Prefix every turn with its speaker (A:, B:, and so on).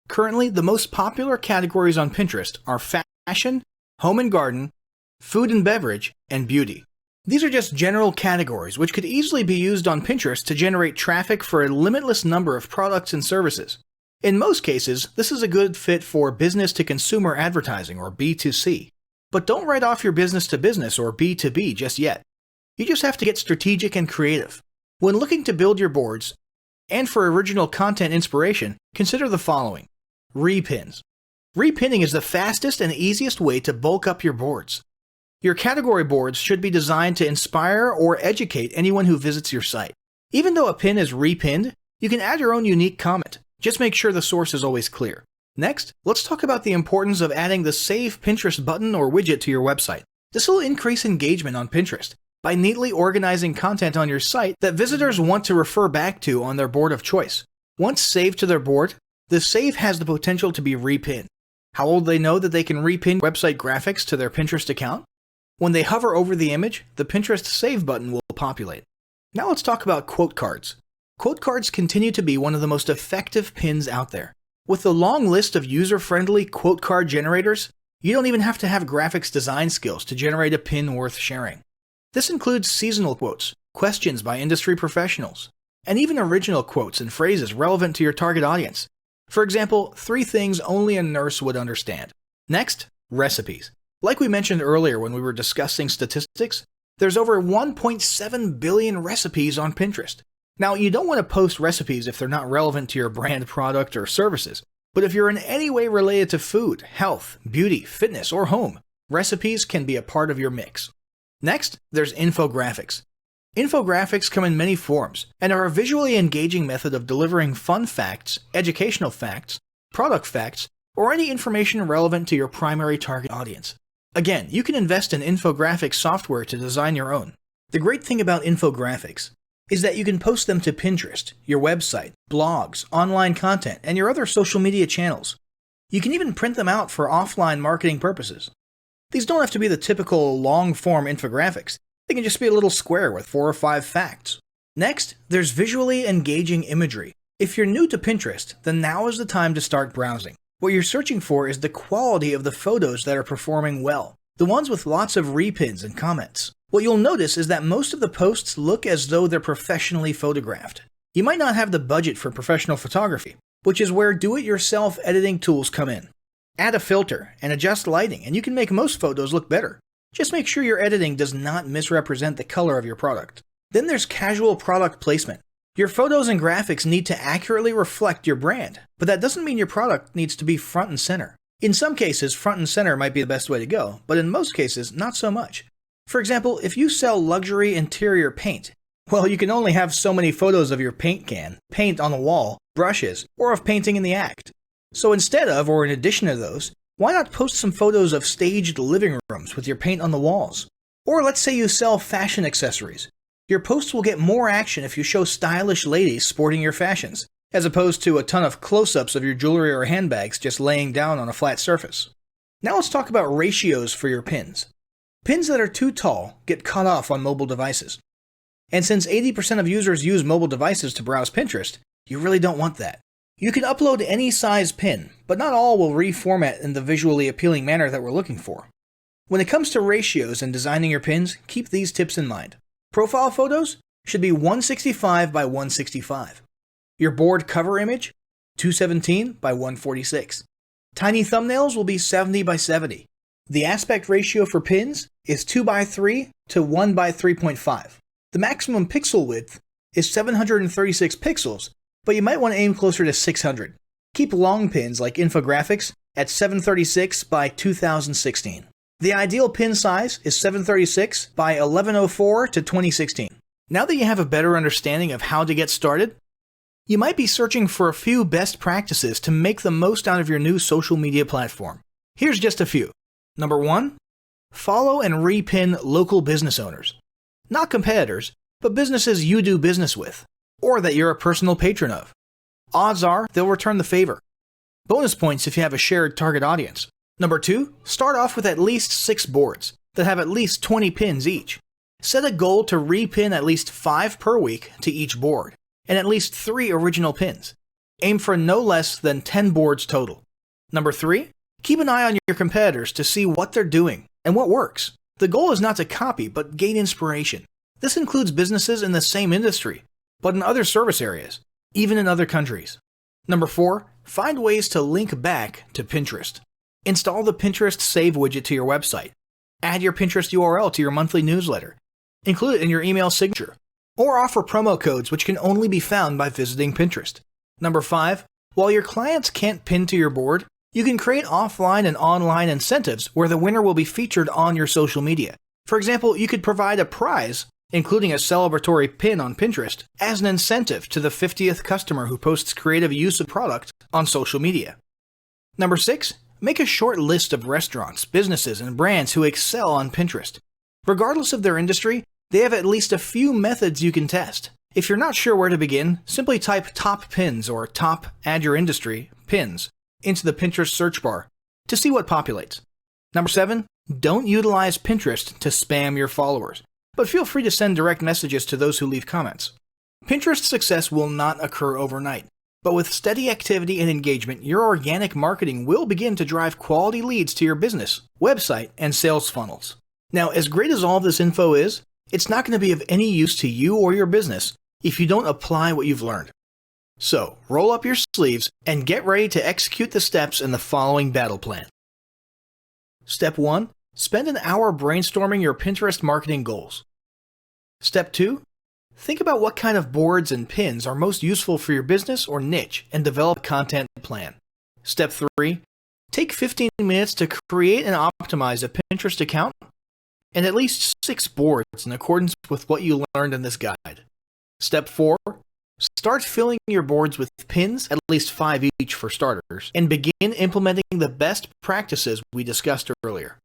A: Currently, the most popular categories on Pinterest are fashion, home and garden, food and beverage, and beauty. These are just general categories which could easily be used on Pinterest to generate traffic for a limitless number of products and services. In most cases, this is a good fit for business-to-consumer advertising or B2C. But don't write off your business-to-business or B2B just yet. You just have to get strategic and creative. When looking to build your boards, and for original content inspiration, consider the following. Repins. Repinning is the fastest and easiest way to bulk up your boards. Your category boards should be designed to inspire or educate anyone who visits your site. Even though a pin is repinned, you can add your own unique comment. Just make sure the source is always clear. Next, let's talk about the importance of adding the Save Pinterest button or widget to your website. This will increase engagement on Pinterest by neatly organizing content on your site that visitors want to refer back to on their board of choice. Once saved to their board, the save has the potential to be repinned. How will they know that they can repin website graphics to their Pinterest account? When they hover over the image, the Pinterest Save button will populate. Now let's talk about quote cards. Quote cards continue to be one of the most effective pins out there. With the long list of user-friendly quote card generators, you don't even have to have graphics design skills to generate a pin worth sharing. This includes seasonal quotes, questions by industry professionals, and even original quotes and phrases relevant to your target audience. For example, 3 things only a nurse would understand. Next, recipes. Like we mentioned earlier when we were discussing statistics, there's over 1.7 billion recipes on Pinterest. Now, you don't want to post recipes if they're not relevant to your brand, product, or services. But if you're in any way related to food, health, beauty, fitness, or home, recipes can be a part of your mix. Next, there's infographics. Infographics come in many forms and are a visually engaging method of delivering fun facts, educational facts, product facts, or any information relevant to your primary target audience. Again, you can invest in infographic software to design your own. The great thing about infographics is that you can post them to Pinterest, your website, blogs, online content, and your other social media channels. You can even print them out for offline marketing purposes. These don't have to be the typical long-form infographics. They can just be a little square with 4 or 5 facts. Next, there's visually engaging imagery. If you're new to Pinterest, then now is the time to start browsing. What you're searching for is the quality of the photos that are performing well, the ones with lots of repins and comments. What you'll notice is that most of the posts look as though they're professionally photographed. You might not have the budget for professional photography, which is where do-it-yourself editing tools come in. Add a filter and adjust lighting, and you can make most photos look better. Just make sure your editing does not misrepresent the color of your product. Then there's casual product placement. Your photos and graphics need to accurately reflect your brand, but that doesn't mean your product needs to be front and center. In some cases, front and center might be the best way to go, but in most cases, not so much. For example, if you sell luxury interior paint, well, you can only have so many photos of your paint can, paint on the wall, brushes, or of painting in the act. So instead of, or in addition to those, why not post some photos of staged living rooms with your paint on the walls? Or let's say you sell fashion accessories. Your posts will get more action if you show stylish ladies sporting your fashions, as opposed to a ton of close-ups of your jewelry or handbags just laying down on a flat surface. Now let's talk about ratios for your pins. Pins that are too tall get cut off on mobile devices. And since 80% of users use mobile devices to browse Pinterest, you really don't want that. You can upload any size pin, but not all will reformat in the visually appealing manner that we're looking for. When it comes to ratios and designing your pins, keep these tips in mind. Profile photos should be 165 by 165. Your board cover image, 217 by 146. Tiny thumbnails will be 70 by 70. The aspect ratio for pins is 2 by 3 to 1 by 3.5. The maximum pixel width is 736 pixels, but you might want to aim closer to 600. Keep long pins like infographics at 736 by 2016. The ideal pin size is 736 by 1104 to 2016. Now that you have a better understanding of how to get started, you might be searching for a few best practices to make the most out of your new social media platform. Here's just a few. Number 1, follow and repin local business owners. Not competitors, but businesses you do business with, or that you're a personal patron of. Odds are they'll return the favor. Bonus points if you have a shared target audience. Number 2, start off with at least 6 boards that have at least 20 pins each. Set a goal to repin at least 5 per week to each board, and at least 3 original pins. Aim for no less than 10 boards total. Number 3, keep an eye on your competitors to see what they're doing and what works. The goal is not to copy, but gain inspiration. This includes businesses in the same industry, but in other service areas, even in other countries. Number 4, find ways to link back to Pinterest. Install the Pinterest Save widget to your website. Add your Pinterest URL to your monthly newsletter. Include it in your email signature. Or offer promo codes which can only be found by visiting Pinterest. Number 5, while your clients can't pin to your board, you can create offline and online incentives where the winner will be featured on your social media. For example, you could provide a prize, including a celebratory pin on Pinterest, as an incentive to the 50th customer who posts creative use of product on social media. Number 6, make a short list of restaurants, businesses, and brands who excel on Pinterest. Regardless of their industry, they have at least a few methods you can test. If you're not sure where to begin, simply type top pins or top add your industry pins into the Pinterest search bar to see what populates. Number 7, don't utilize Pinterest to spam your followers, but feel free to send direct messages to those who leave comments. Pinterest success will not occur overnight, but with steady activity and engagement, your organic marketing will begin to drive quality leads to your business, website, and sales funnels. Now, as great as all of this info is, it's not going to be of any use to you or your business if you don't apply what you've learned. So, roll up your sleeves and get ready to execute the steps in the following battle plan. Step 1. Spend an hour brainstorming your Pinterest marketing goals. Step 2. Think about what kind of boards and pins are most useful for your business or niche and develop a content plan. Step 3. Take 15 minutes to create and optimize a Pinterest account and at least 6 boards in accordance with what you learned in this guide. Step 4. Start filling your boards with pins, at least 5 each for starters, and begin implementing the best practices we discussed earlier.